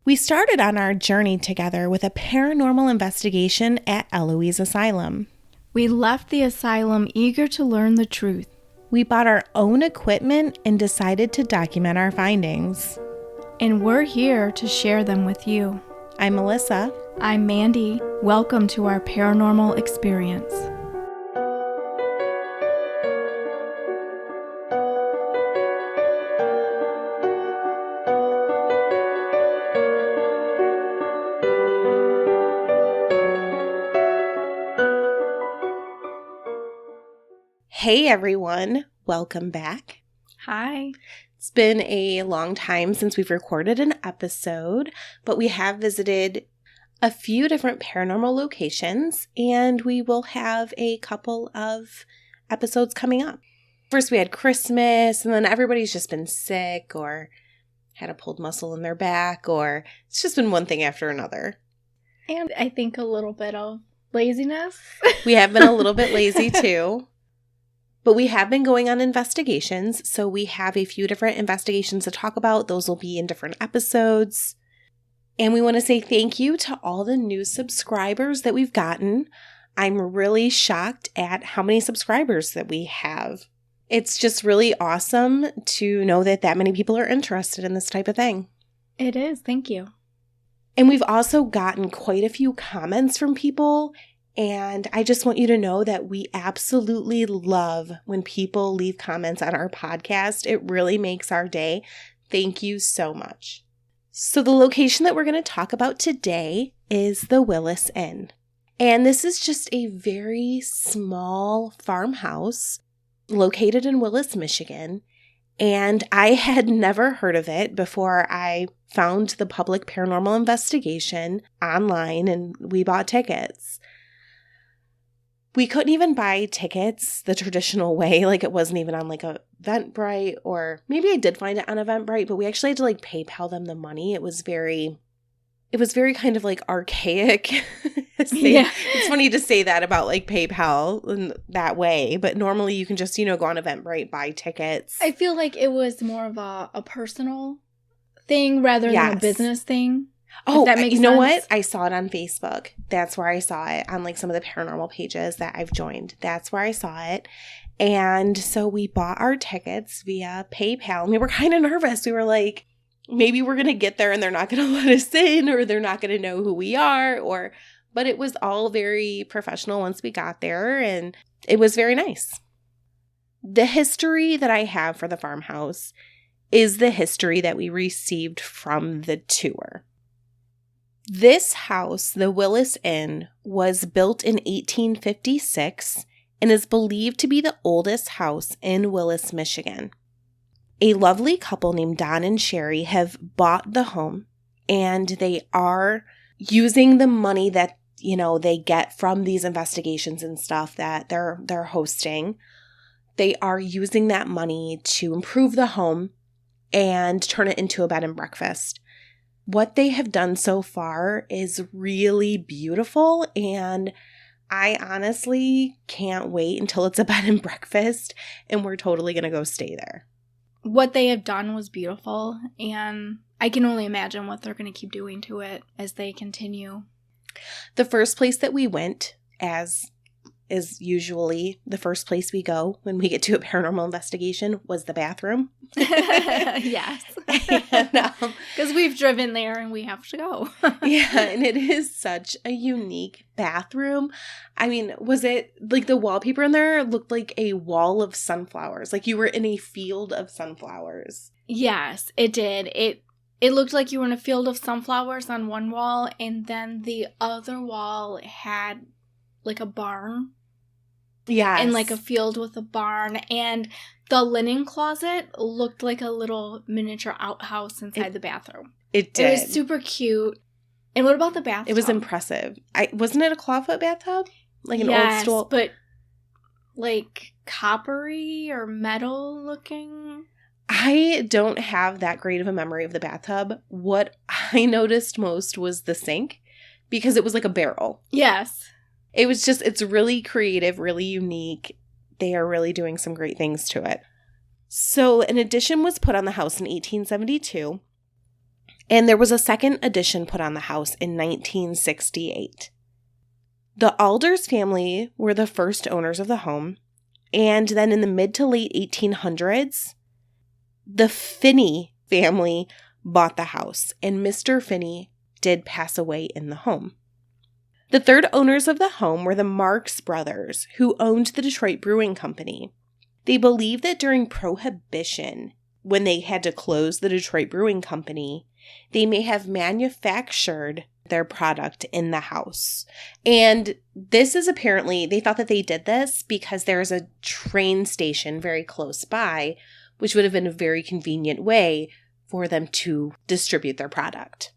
We started on our journey together with a paranormal investigation at Eloise Asylum. We left the asylum eager to learn the truth. We bought our own equipment and decided to document our findings. And we're here to share them with you. I'm Melissa. I'm Mandy. Welcome to our paranormal experience. Hey everyone, welcome back. Hi. It's been a long time since we've recorded an episode, but we have visited a few different paranormal locations, and we will have a couple of episodes coming up. First we had Christmas, and then everybody's just been sick or had a pulled muscle in their back, or it's just been one thing after another. And I think a little bit of laziness. We have been a little bit lazy too. But we have been going on investigations, so we have a few different investigations to talk about. Those will be in different episodes. And we want to say thank you to all the new subscribers that we've gotten. I'm really shocked at how many subscribers that we have. It's just really awesome to know that that many people are interested in this type of thing. It is. Thank you. And we've also gotten quite a few comments from people. And I just want you to know that we absolutely love when people leave comments on our podcast. It really makes our day. Thank you so much. So the location that we're going to talk about today is the Willis Inn. And this is just a very small farmhouse located in Willis, Michigan. And I had never heard of it before I found the public paranormal investigation online and we bought tickets. We couldn't even buy tickets the traditional way, like it wasn't even on like Eventbrite, or maybe I did find it on Eventbrite, but we actually had to like PayPal them the money. It was very kind of like archaic. Yeah. It's funny to say that about like PayPal in that way, but normally you can just, go on Eventbrite, buy tickets. I feel like it was more of a personal thing rather than a business thing. Oh, that makes you know sense. what? I saw it on Facebook. That's where I saw it, on like some of the paranormal pages that I've joined. That's where I saw it. And so we bought our tickets via PayPal. And we were kind of nervous. We were like, maybe we're going to get there and they're not going to let us in, or they're not going to know who we are. But it was all very professional once we got there, and it was very nice. The history that I have for the farmhouse is the history that we received from the tour. This house, the Willis Inn, was built in 1856 and is believed to be the oldest house in Willis, Michigan. A lovely couple named Don and Sherry have bought the home, and they are using the money that, they get from these investigations and stuff that they're hosting. They are using that money to improve the home and turn it into a bed and breakfast. What they have done so far is really beautiful, and I honestly can't wait until it's a bed and breakfast and we're totally going to go stay there. What they have done was beautiful, and I can only imagine what they're going to keep doing to it as they continue. The first place that we went, as is usually the first place we go when we get to a paranormal investigation, was the bathroom. Yes. Because we've driven there and we have to go. Yeah, and it is such a unique bathroom. I mean, was it like the wallpaper in there looked like a wall of sunflowers, like you were in a field of sunflowers? Yes, it did. It looked like you were in a field of sunflowers on one wall, and then the other wall had like a barn. Yes. And like a field with a barn, and the linen closet looked like a little miniature outhouse inside the bathroom. It did. It was super cute. And what about the bathtub? It was impressive. Wasn't it a clawfoot bathtub? Like an old stool? But like coppery or metal looking. I don't have that great of a memory of the bathtub. What I noticed most was the sink, because it was like a barrel. Yes. It was just, it's really creative, really unique. They are really doing some great things to it. So an addition was put on the house in 1872, And there was a second addition put on the house in 1968. The Alders family were the first owners of the home. And then in the mid to late 1800s, the Finney family bought the house. And Mr. Finney did pass away in the home. The third owners of the home were the Marx brothers, who owned the Detroit Brewing Company. They believed that during Prohibition, when they had to close the Detroit Brewing Company, they may have manufactured their product in the house. And this is apparently, they thought that they did this because there's a train station very close by, which would have been a very convenient way for them to distribute their product.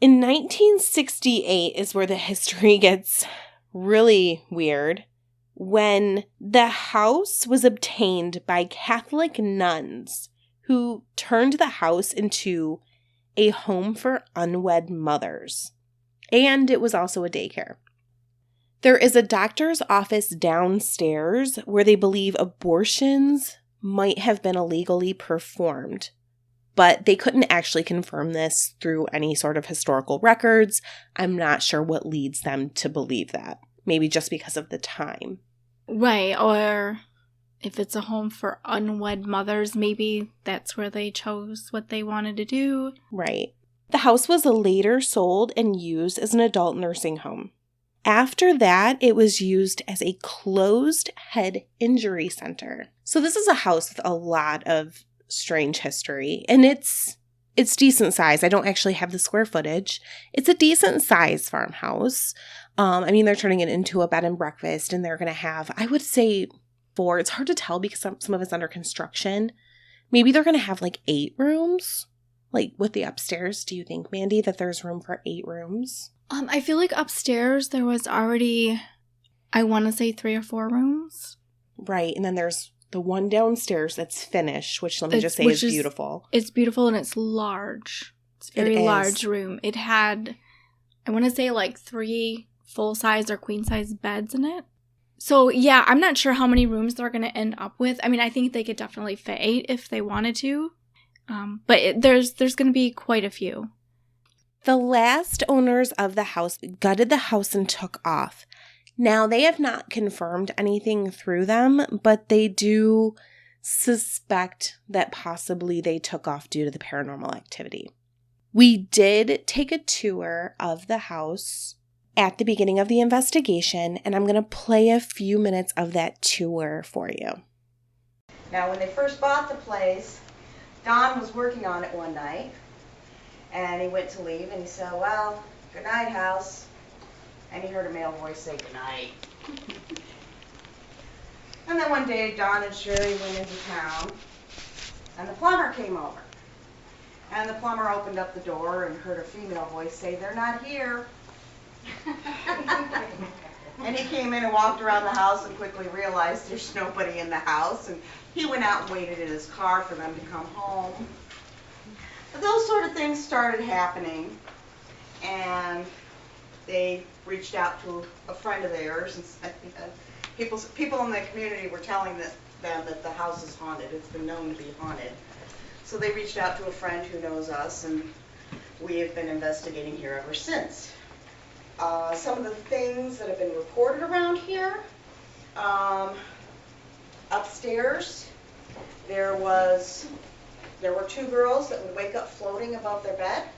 In 1968 is where the history gets really weird, when the house was obtained by Catholic nuns who turned the house into a home for unwed mothers. And it was also a daycare. There is a doctor's office downstairs where they believe abortions might have been illegally performed. But they couldn't actually confirm this through any sort of historical records. I'm not sure what leads them to believe that. Maybe just because of the time. Right, or if it's a home for unwed mothers, maybe that's where they chose what they wanted to do. Right. The house was later sold and used as an adult nursing home. After that, it was used as a closed head injury center. So this is a house with a lot of strange history, and it's decent size. I don't actually have the square footage. It's a decent size farmhouse. They're turning it into a bed and breakfast, and they're going to have, I would say, 4. It's hard to tell because some of it's under construction. Maybe they're going to have 8 rooms, with the upstairs. Do you think, Mandy, that there's room for 8 rooms? I feel like upstairs there was already, I want to say 3 or 4 rooms. Right, and then there's the one downstairs that's finished, which let me just say is beautiful. It's beautiful and it's large. It's a very large room. It had, I want to say 3 full-size or queen-size beds in it. So yeah, I'm not sure how many rooms they're going to end up with. I think they could definitely fit 8 if they wanted to. But there's going to be quite a few. The last owners of the house gutted the house and took off. Now, they have not confirmed anything through them, but they do suspect that possibly they took off due to the paranormal activity. We did take a tour of the house at the beginning of the investigation, and I'm going to play a few minutes of that tour for you. Now, when they first bought the place, Don was working on it one night, and he went to leave, and he said, "Well, good night, house." And he heard a male voice say goodnight. And then one day, Don and Sherry went into town, and the plumber came over. And the plumber opened up the door and heard a female voice say, "They're not here." And he came in and walked around the house and quickly realized there's nobody in the house. And he went out and waited in his car for them to come home. But those sort of things started happening, and they reached out to a friend of theirs, and people in the community were telling them that the house is haunted. It's been known to be haunted. So they reached out to a friend who knows us, and we have been investigating here ever since. Some of the things that have been reported around here, upstairs, there were 2 girls that would wake up floating above their bed.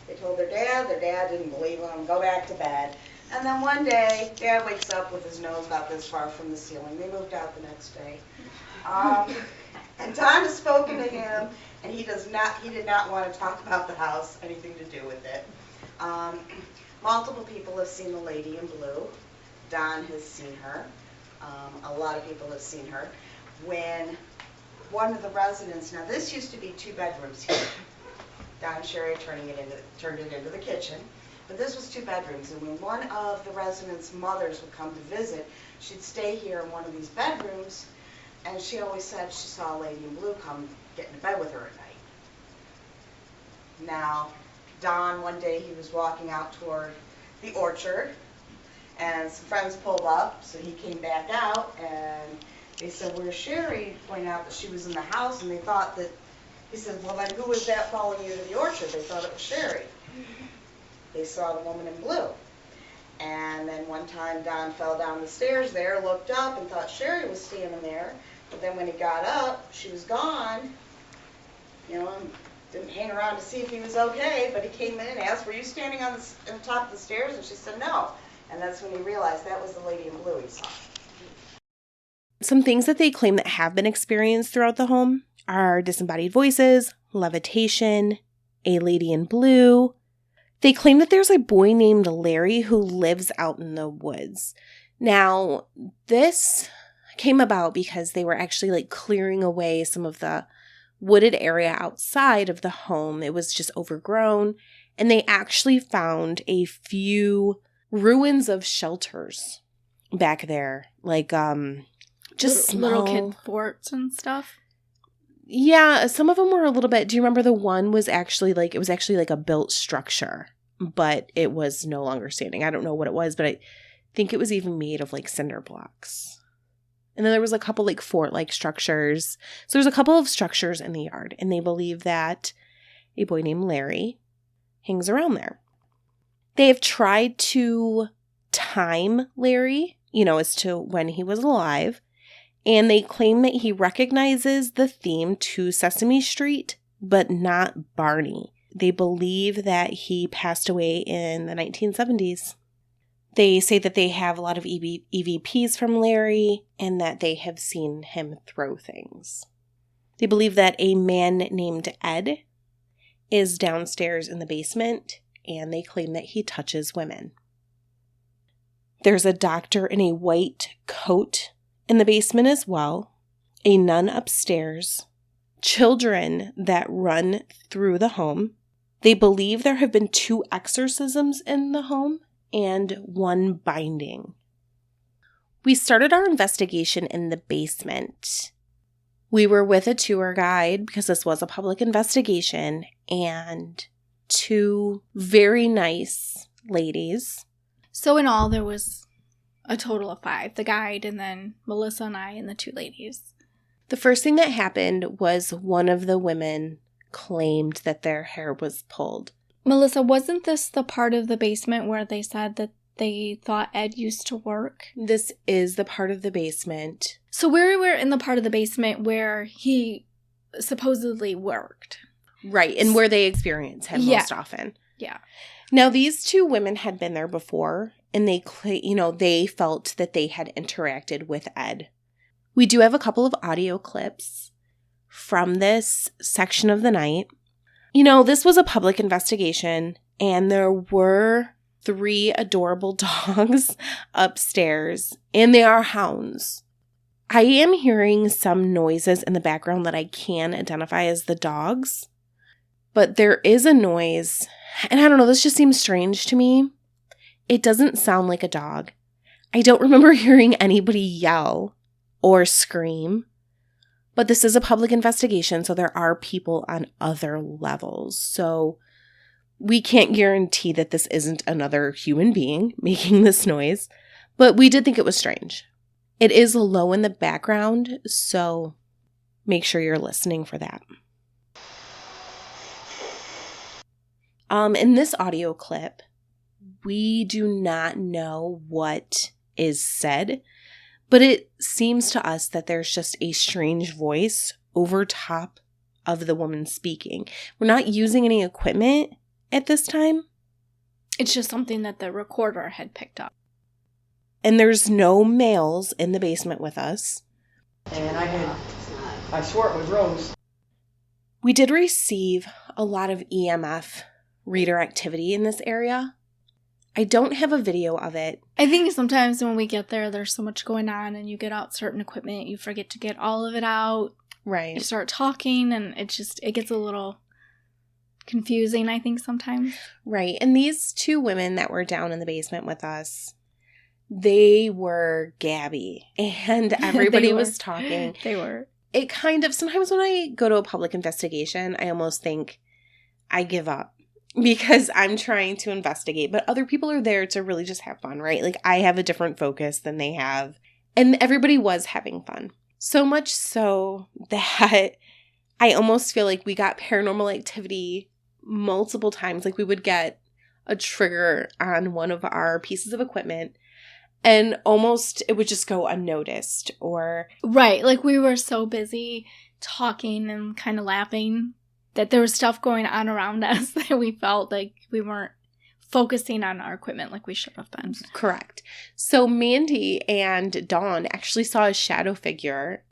They told their dad didn't believe them, go back to bed. And then one day, Dad wakes up with his nose about this far from the ceiling. They moved out the next day. And Don has spoken to him, and he did not want to talk about the house, anything to do with it. Multiple people have seen the lady in blue. Don has seen her. A lot of people have seen her. When one of the residents, now this used to be 2 bedrooms here. Don and Sherry turned it into the kitchen. But this was 2 bedrooms, and when one of the residents' mothers would come to visit, she'd stay here in one of these bedrooms, and she always said she saw a lady in blue come get into bed with her at night. Now, Don, one day he was walking out toward the orchard, and some friends pulled up, so he came back out, and they said, "Where's Sherry?" Pointed out that she was in the house, and they thought that He said, well, then who was that following you to the orchard? They thought it was Sherry. They saw the woman in blue. And then one time Don fell down the stairs there, looked up, and thought Sherry was standing there. But then when he got up, she was gone. You know, and didn't hang around to see if he was okay, but he came in and asked, were you standing on the top of the stairs? And she said, no. And that's when he realized that was the lady in blue he saw. Some things that they claim that have been experienced throughout the home are disembodied voices, levitation, a lady in blue. They claim that there's a boy named Larry who lives out in the woods. Now, this came about because they were actually like clearing away some of the wooded area outside of the home. It was just overgrown, and they actually found a few ruins of shelters back there, like just little kid forts and stuff. Yeah, some of them were a little bit. Do you remember the one was actually like, it was actually like a built structure, but it was no longer standing. I don't know what it was, but I think it was even made of like cinder blocks. And then there was a couple like fort-like structures. So there's a couple of structures in the yard, and they believe that a boy named Larry hangs around there. They have tried to time Larry, as to when he was alive. And they claim that he recognizes the theme to Sesame Street, but not Barney. They believe that he passed away in the 1970s. They say that they have a lot of EVPs from Larry and that they have seen him throw things. They believe that a man named Ed is downstairs in the basement, and they claim that he touches women. There's a doctor in a white coat in the basement as well, a nun upstairs, children that run through the home. They believe there have been 2 exorcisms in the home and 1 binding. We started our investigation in the basement. We were with a tour guide because this was a public investigation, and 2 very nice ladies. So in all, there was a total of 5, the guide and then Melissa and I and the 2 ladies. The first thing that happened was one of the women claimed that their hair was pulled. Melissa, wasn't this the part of the basement where they said that they thought Ed used to work? This is the part of the basement. So we were in the part of the basement where he supposedly worked. Right, and where they experience him most often. Yeah. Now, these 2 women had been there before, and they felt that they had interacted with Ed. We do have a couple of audio clips from this section of the night. This was a public investigation, and there were 3 adorable dogs upstairs, and they are hounds. I am hearing some noises in the background that I can identify as the dogs, but there is a noise, and I don't know, this just seems strange to me. It doesn't sound like a dog. I don't remember hearing anybody yell or scream, but this is a public investigation, so there are people on other levels. So we can't guarantee that this isn't another human being making this noise, but we did think it was strange. It is low in the background, so make sure you're listening for that. In this audio clip, we do not know what is said, but it seems to us that there's just a strange voice over top of the woman speaking. We're not using any equipment at this time. It's just something that the recorder had picked up. And there's no males in the basement with us. And I swore it was Rose. We did receive a lot of EMF reader activity in this area. I don't have a video of it. I think sometimes when we get there, there's so much going on and you get out certain equipment, you forget to get all of it out. Right. You start talking and it gets a little confusing, I think, sometimes. Right. And these 2 women that were down in the basement with us, they were gabby and everybody was talking. They were. It kind of, sometimes when I go to a public investigation, I almost think I give up because I'm trying to investigate, but other people are there to really just have fun, right? Like I have a different focus than they have, and everybody was having fun. So much so that I almost feel like we got paranormal activity multiple times. Like we would get a trigger on one of our pieces of equipment and almost it would just go unnoticed or... Right. Like we were so busy talking and kind of laughing that there was stuff going on around us that we felt like we weren't focusing on our equipment like we should have been. Correct. So Mandy and Dawn actually saw a shadow figure,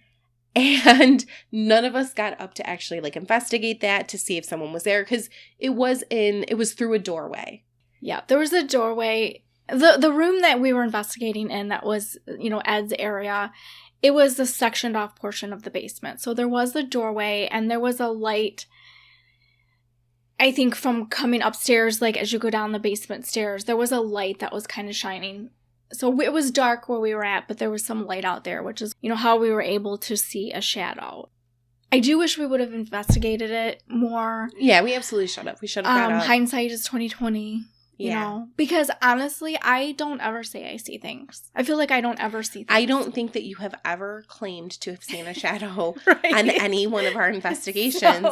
and none of us got up to actually like investigate that to see if someone was there because it was through a doorway. Yeah, there was a doorway. The room that we were investigating in that was, you know, Ed's area, it was the sectioned off portion of the basement. So there was the doorway and there was a light, I think from coming upstairs, like as you go down the basement stairs, there was a light that was kind of shining. So it was dark where we were at, but there was some light out there, which is, you know, how we were able to see a shadow. I do wish we would have investigated it more. Yeah, we absolutely should have. We should have got up. Hindsight is 20/20. You know, because honestly, I don't ever say I see things. I feel like I don't ever see things. I don't think that you have ever claimed to have seen a shadow right. on any one of our investigations.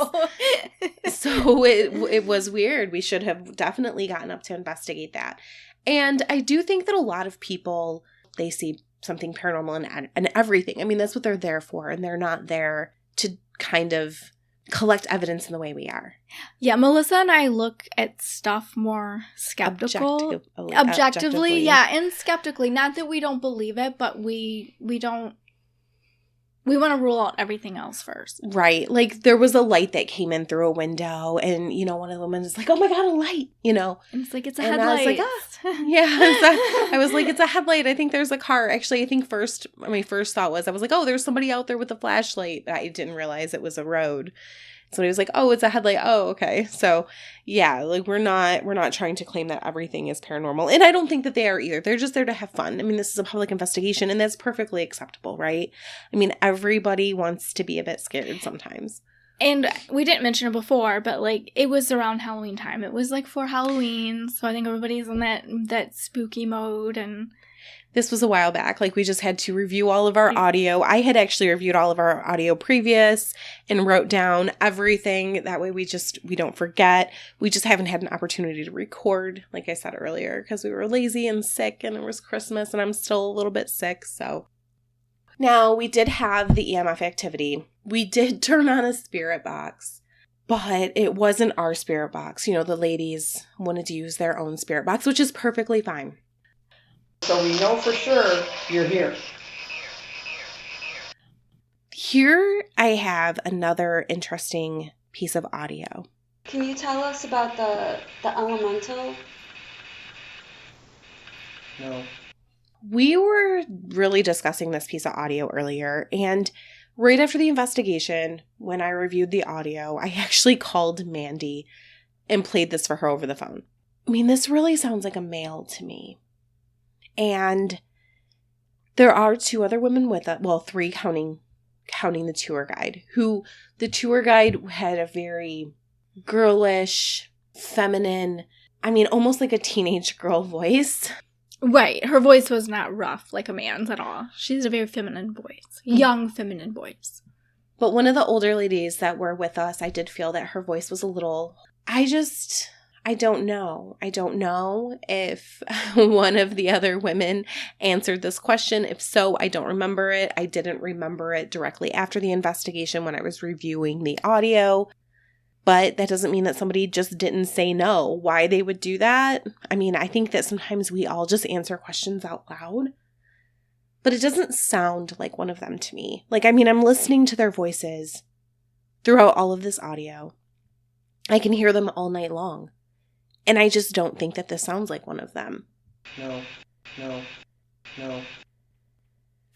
So it was weird. We should have definitely gotten up to investigate that. And I do think that a lot of people, they see something paranormal in everything. I mean, that's what they're there for. And they're not there to kind of collect evidence in the way we are. Yeah, Melissa and I look at stuff more skeptical. Objectively, yeah, and skeptically. Not that we don't believe it, but we don't. We want to rule out everything else first. Right. Like, there was a light that came in through a window, and, you know, one of the women is like, oh my God, a light, you know. And it's like, it's a headlight. I was like, yeah. I was like, it's a headlight. I think there's a car. Actually, I think my first thought was, I was like, oh, there's somebody out there with a flashlight. I didn't realize it was a road. So he was like, oh, it's a headlight. Oh, okay. So yeah, like we're not trying to claim that everything is paranormal. And I don't think that they are either. They're just there to have fun. I mean, this is a public investigation and that's perfectly acceptable, right? I mean, everybody wants to be a bit scared sometimes. And we didn't mention it before, but like it was around Halloween time. It was like for Halloween. So I think everybody's in that spooky mode. And this was a while back. Like, we just had to review all of our audio. I had actually reviewed all of our audio previous and wrote down everything. That way we don't forget. We just haven't had an opportunity to record, like I said earlier, because we were lazy and sick and it was Christmas and I'm still a little bit sick. So now we did have the EMF activity. We did turn on a spirit box, but it wasn't our spirit box. You know, the ladies wanted to use their own spirit box, which is perfectly fine. So we know for sure you're here. Here I have another interesting piece of audio. Can you tell us about the elemental? No. We were really discussing this piece of audio earlier, and right after the investigation, when I reviewed the audio, I actually called Mandy and played this for her over the phone. I mean, this really sounds like a male to me. And there are two other women with us, well, three counting the tour guide, who the tour guide had a very girlish, feminine, I mean, almost like a teenage girl voice. Right. Her voice was not rough like a man's at all. She's a very feminine voice. Young feminine voice. But one of the older ladies that were with us, I did feel that her voice was a little, I don't know. I don't know if one of the other women answered this question. If so, I don't remember it. I didn't remember it directly after the investigation when I was reviewing the audio. But that doesn't mean that somebody just didn't say no. Why they would do that? I mean, I think that sometimes we all just answer questions out loud. But it doesn't sound like one of them to me. Like, I mean, I'm listening to their voices throughout all of this audio. I can hear them all night long. And I just don't think that this sounds like one of them. No.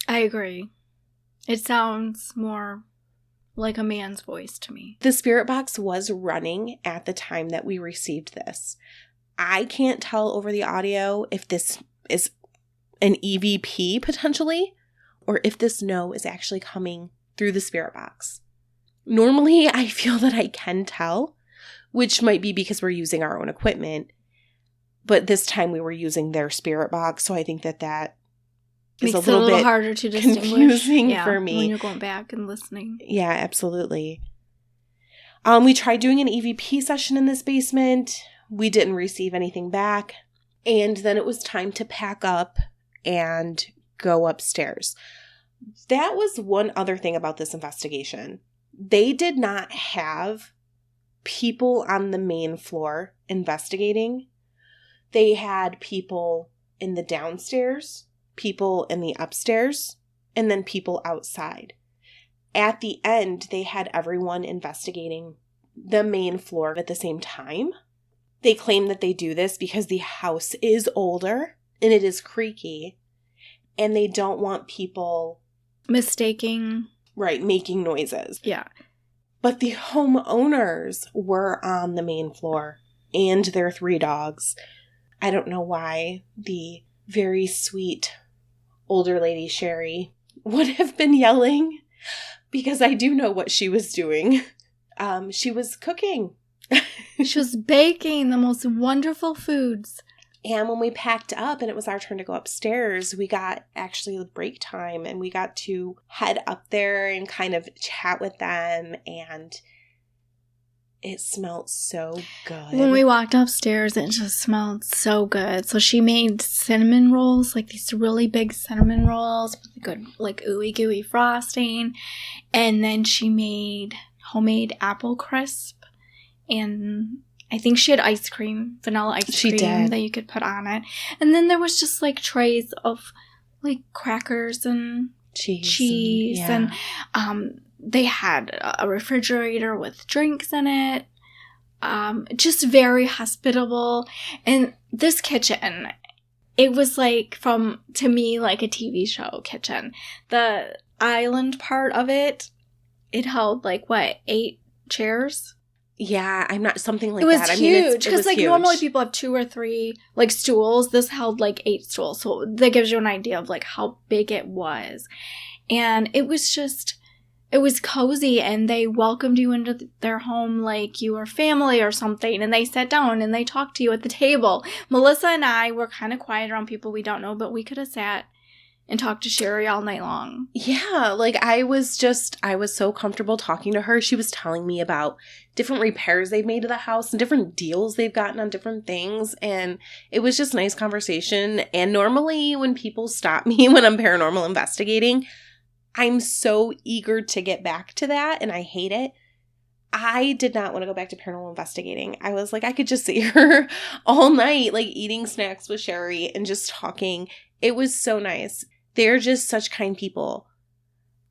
I agree. It sounds more like a man's voice to me. The spirit box was running at the time that we received this. I can't tell over the audio if this is an EVP potentially, or if this no is actually coming through the spirit box. Normally, I feel that I can tell, which might be because we're using our own equipment. But this time we were using their spirit box, so I think that is makes a little bit bit harder to distinguish. confusing for me when you're going back and listening. Yeah, absolutely. We tried doing an EVP session in this basement. We didn't receive anything back. And then it was time to pack up and go upstairs. That was one other thing about this investigation. They did not have people on the main floor investigating. They had people in the downstairs, people in the upstairs, and then people outside. At the end, they had everyone investigating the main floor at the same time. They claim that they do this because the house is older and it is creaky, and they don't want people mistaking. Right, making noises. Yeah. But the homeowners were on the main floor and their 3 dogs. I don't know why the very sweet older lady, Sherry, would have been yelling, because I do know what she was doing. She was cooking. She was baking the most wonderful foods. And when we packed up and it was our turn to go upstairs, we got actually break time and we got to head up there and kind of chat with them, and it smelled so good. When we walked upstairs, it just smelled so good. So she made cinnamon rolls, like these really big cinnamon rolls with a good, like, ooey gooey frosting. And then she made homemade apple crisp. And I think she had ice cream, vanilla ice cream that you could put on it. And then there was just, like, trays of, like, crackers and cheese. And they had a refrigerator with drinks in it. Just very hospitable. And this kitchen, it was like, to me, like a TV show kitchen. The island part of it, it held like, 8 chairs? Yeah, I'm not, something like that. It was huge. Because, like, normally people have 2 or 3, like, stools. This held, like, 8 stools. So that gives you an idea of, like, how big it was. And it was just, it was cozy, and they welcomed you into their home like you were family or something, and they sat down and they talked to you at the table. Melissa and I were kind of quiet around people we don't know, but we could have sat and talked to Sherry all night long. Yeah, like, I was so comfortable talking to her. She was telling me about different repairs they've made to the house and different deals they've gotten on different things, and it was just nice conversation. And normally when people stop me when I'm paranormal investigating, I'm so eager to get back to that, and I hate it. I did not want to go back to paranormal investigating. I was like, I could just sit here all night, like, eating snacks with Sherry and just talking. It was so nice. They're just such kind people.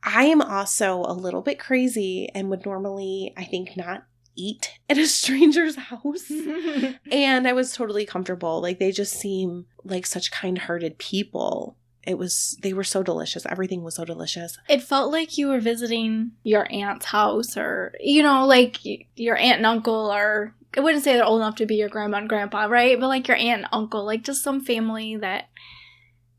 I am also a little bit crazy and would normally, I think, not eat at a stranger's house. And I was totally comfortable. Like, they just seem like such kind-hearted people. They were so delicious. Everything was so delicious. It felt like you were visiting your aunt's house, or, you know, like your aunt and uncle, or I wouldn't say they're old enough to be your grandma and grandpa, right? But like your aunt and uncle, like just some family that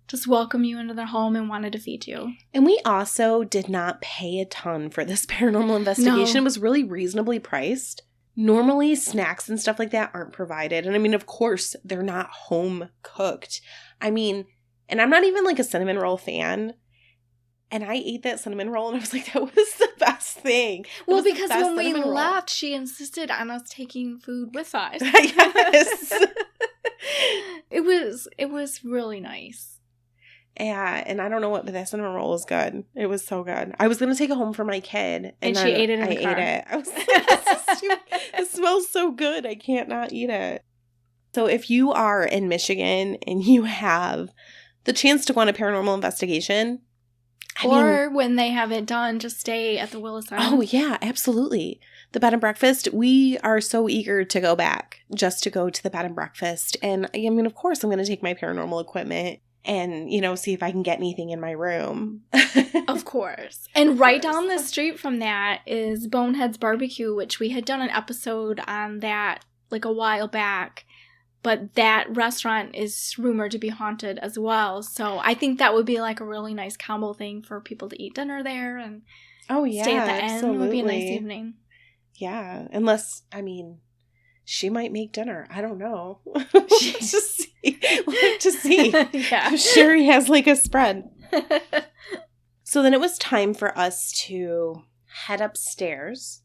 just welcomed you into their home and wanted to feed you. And we also did not pay a ton for this paranormal investigation. No. It was really reasonably priced. Normally, snacks and stuff like that aren't provided. And I mean, of course, they're not home cooked. I mean, and I'm not even like a cinnamon roll fan. And I ate that cinnamon roll and I was like, that was the best thing. Well, because when we left, she insisted on us taking food with us. Yes. It was really nice. Yeah, and I don't know what, but that cinnamon roll was good. It was so good. I was going to take it home for my kid. And she ate it in the car. I ate it. I was like, it smells so good. I can't not eat it. So if you are in Michigan and you have the chance to go on a paranormal investigation. Or when they have it done, just stay at the Willis Inn. Oh, yeah, absolutely. The bed and breakfast, we are so eager to go back just to go to the bed and breakfast. And I mean, of course, I'm going to take my paranormal equipment and, you know, see if I can get anything in my room. Of course. And right down the street from that is Bonehead's Barbecue, which we had done an episode on that like a while back. But that restaurant is rumored to be haunted as well. So I think that would be like a really nice combo thing for people to eat dinner there and stay at the end. It would be a nice evening. Yeah. Unless, I mean, she might make dinner. I don't know. We'll have to see. Yeah. If Sherry has like a spread. So then it was time for us to head upstairs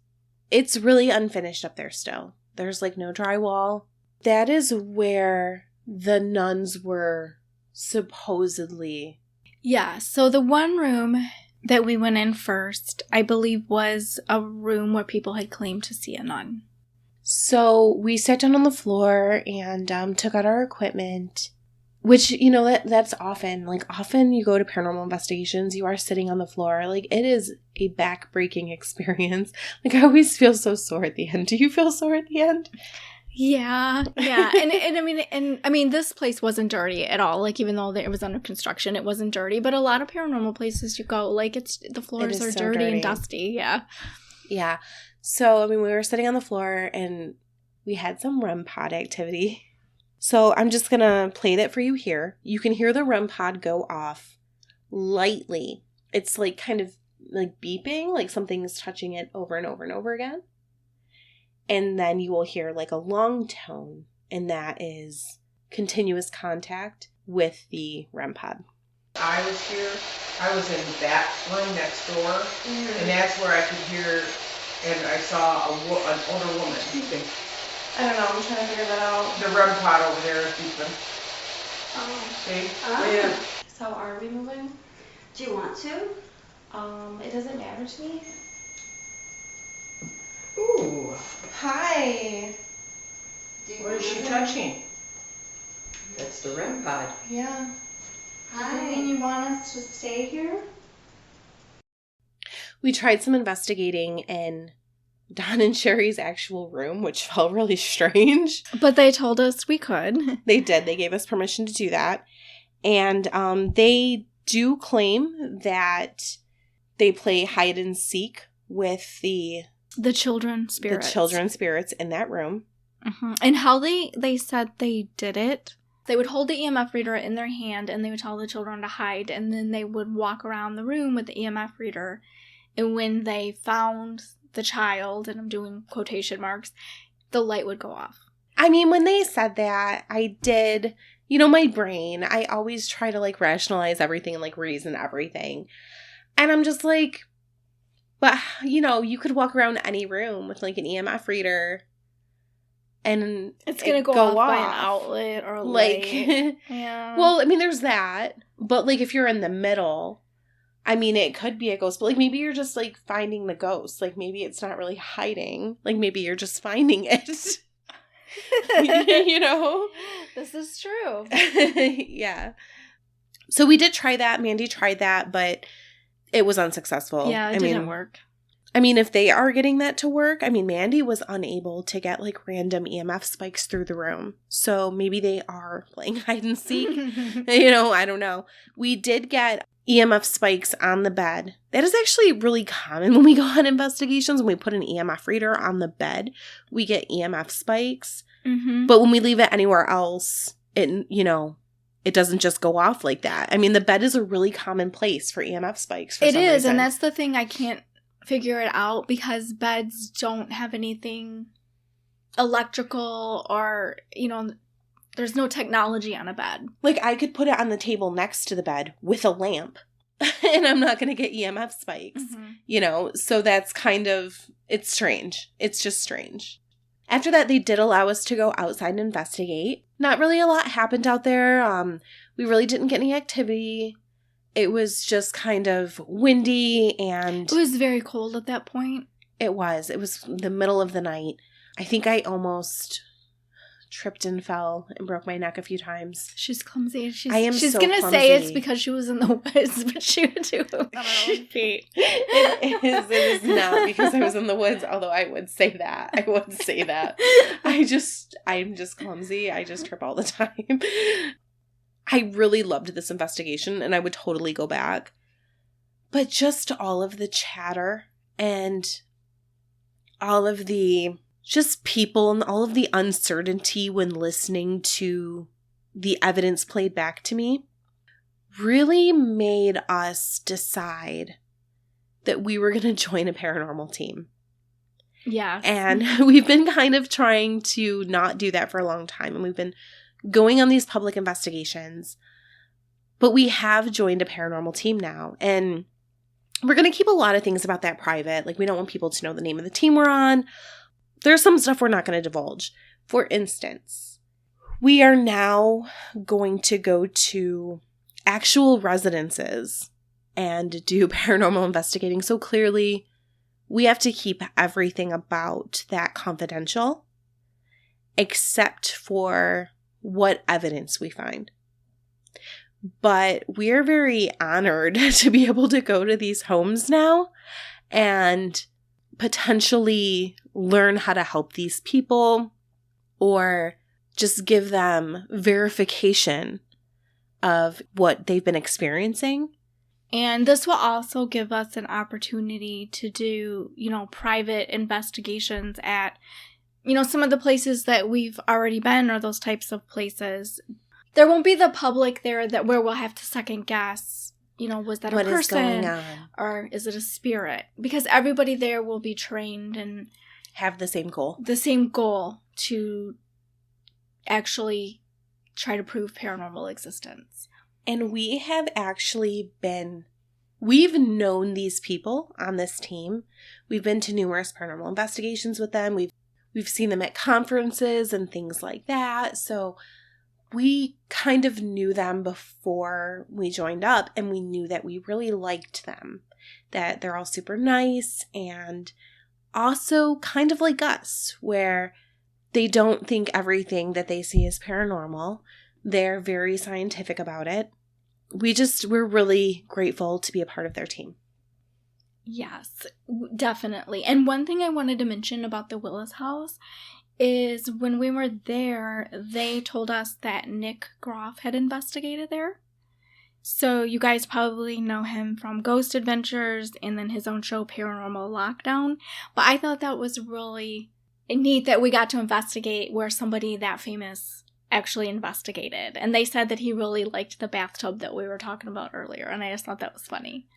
It's really unfinished up there still. There's like no drywall. That is where the nuns were supposedly. Yeah, so the one room that we went in first, I believe, was a room where people had claimed to see a nun. So we sat down on the floor and took out our equipment, which, you know, that's often you go to paranormal investigations, you are sitting on the floor. Like, it is a back-breaking experience. Like, I always feel so sore at the end. Do you feel sore at the end? Yeah. And I mean, this place wasn't dirty at all. Like, even though it was under construction, it wasn't dirty. But a lot of paranormal places you go, like, the floors are so dirty and dusty. Yeah. Yeah. So, I mean, we were sitting on the floor and we had some REM pod activity. So I'm just going to play that for you here. You can hear the REM pod go off lightly. It's like kind of like beeping, like something is touching it over and over and over again. And then you will hear like a long tone, and that is continuous contact with the REM pod. I was here. I was in that room next door, and that's where I could hear, and I saw an older woman beeping. I don't know. I'm trying to figure that out. The REM pod over there is beeping. Oh. See? Oh. Yeah. So are we moving? Do you want to? It doesn't matter to me. Ooh. Hi. What is she touching? That's the REM pod. Yeah. Hi. You want us to stay here? We tried some investigating in Don and Sherry's actual room, which felt really strange. But they told us we could. They did. They gave us permission to do that. And they do claim that they play hide and seek with the children spirits. The children spirits in that room. Mm-hmm. And how they said they did it, they would hold the EMF reader in their hand and they would tell the children to hide, and then they would walk around the room with the EMF reader. And when they found the child, and I'm doing quotation marks, the light would go off. I mean, when they said that, I did, you know, my brain, I always try to like rationalize everything and like reason everything. And I'm just like, but, you know, you could walk around any room with like an EMF reader and it's going to go off by an outlet or like, yeah. Well, I mean, there's that. But like if you're in the middle, I mean, it could be a ghost, but like maybe you're just like finding the ghost. Like maybe it's not really hiding. Like maybe you're just finding it. You know? This is true. Yeah. So we did try that. Mandy tried that, but it was unsuccessful. Yeah, it didn't work. I mean, if they are getting that to work, I mean, Mandy was unable to get like random EMF spikes through the room. So maybe they are playing hide and seek. You know, I don't know. We did get EMF spikes on the bed. That is actually really common when we go on investigations. When we put an EMF reader on the bed, we get EMF spikes. Mm-hmm. But when we leave it anywhere else, it, you know, it doesn't just go off like that. I mean, the bed is a really common place for EMF spikes. For it some is, reason. and that's the thing. I can't figure it out because beds don't have anything electrical or, you know, there's no technology on a bed. Like, I could put it on the table next to the bed with a lamp, and I'm not going to get EMF spikes, you know? So that's kind of, it's strange. It's just strange. After that, they did allow us to go outside and investigate. Not really a lot happened out there. We really didn't get any activity. It was just kind of windy, and it was very cold at that point. It was the middle of the night. I think I almost tripped and fell and broke my neck a few times. She's clumsy. She's so gonna clumsy. Say it's because she was in the woods, but she would do it on her own feet. It is not because I was in the woods, although I would say that. I'm just clumsy. I just trip all the time. I really loved this investigation, and I would totally go back. But just all of the chatter and all of the just people and all of the uncertainty when listening to the evidence played back to me really made us decide that we were going to join a paranormal team. Yeah. And we've been kind of trying to not do that for a long time. And we've been going on these public investigations. But we have joined a paranormal team now. And we're going to keep a lot of things about that private. Like, we don't want people to know the name of the team we're on. There's some stuff we're not going to divulge. For instance, we are now going to go to actual residences and do paranormal investigating. So clearly, we have to keep everything about that confidential, except for what evidence we find. But we're very honored to be able to go to these homes now and potentially learn how to help these people or just give them verification of what they've been experiencing. And this will also give us an opportunity to do, private investigations at, some of the places that we've already been, or those types of places. There won't be the public there where we'll have to second guess, was that a person? What is going on? Or is it a spirit? Because everybody there will be trained and have the same goal. The same goal to actually try to prove paranormal existence. And we have actually we've known these people on this team. We've been to numerous paranormal investigations with them. We've seen them at conferences and things like that. So we kind of knew them before we joined up, and we knew that we really liked them, that they're all super nice and also kind of like us, where they don't think everything that they see is paranormal. They're very scientific about it. We're really grateful to be a part of their team. Yes, definitely. And one thing I wanted to mention about the Willis house is when we were there, they told us that Nick Groff had investigated there. So you guys probably know him from Ghost Adventures and then his own show, Paranormal Lockdown. But I thought that was really neat that we got to investigate where somebody that famous actually investigated. And they said that he really liked the bathtub that we were talking about earlier. And I just thought that was funny.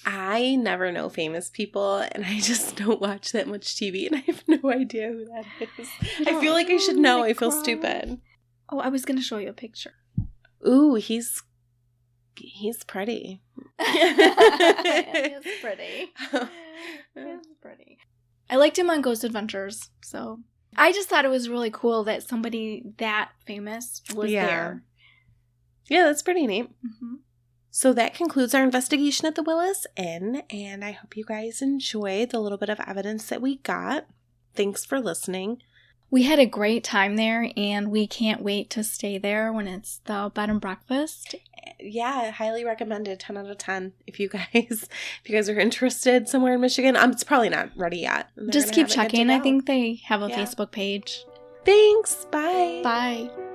I never know famous people, and I just don't watch that much TV, and I have no idea who that is. I feel like I should know. I feel stupid. Oh, I was going to show you a picture. Ooh, he's pretty. He's pretty. He's pretty. I liked him on Ghost Adventures, so I just thought it was really cool that somebody that famous was there. Yeah, that's pretty neat. Mm-hmm. So that concludes our investigation at the Willis Inn, and I hope you guys enjoyed the little bit of evidence that we got. Thanks for listening. We had a great time there, and we can't wait to stay there when it's the bed and breakfast. Yeah, highly recommended. 10 out of 10. If you guys are interested somewhere in Michigan, it's probably not ready yet. Just keep checking. I think they have a Facebook page. Thanks. Bye. Bye.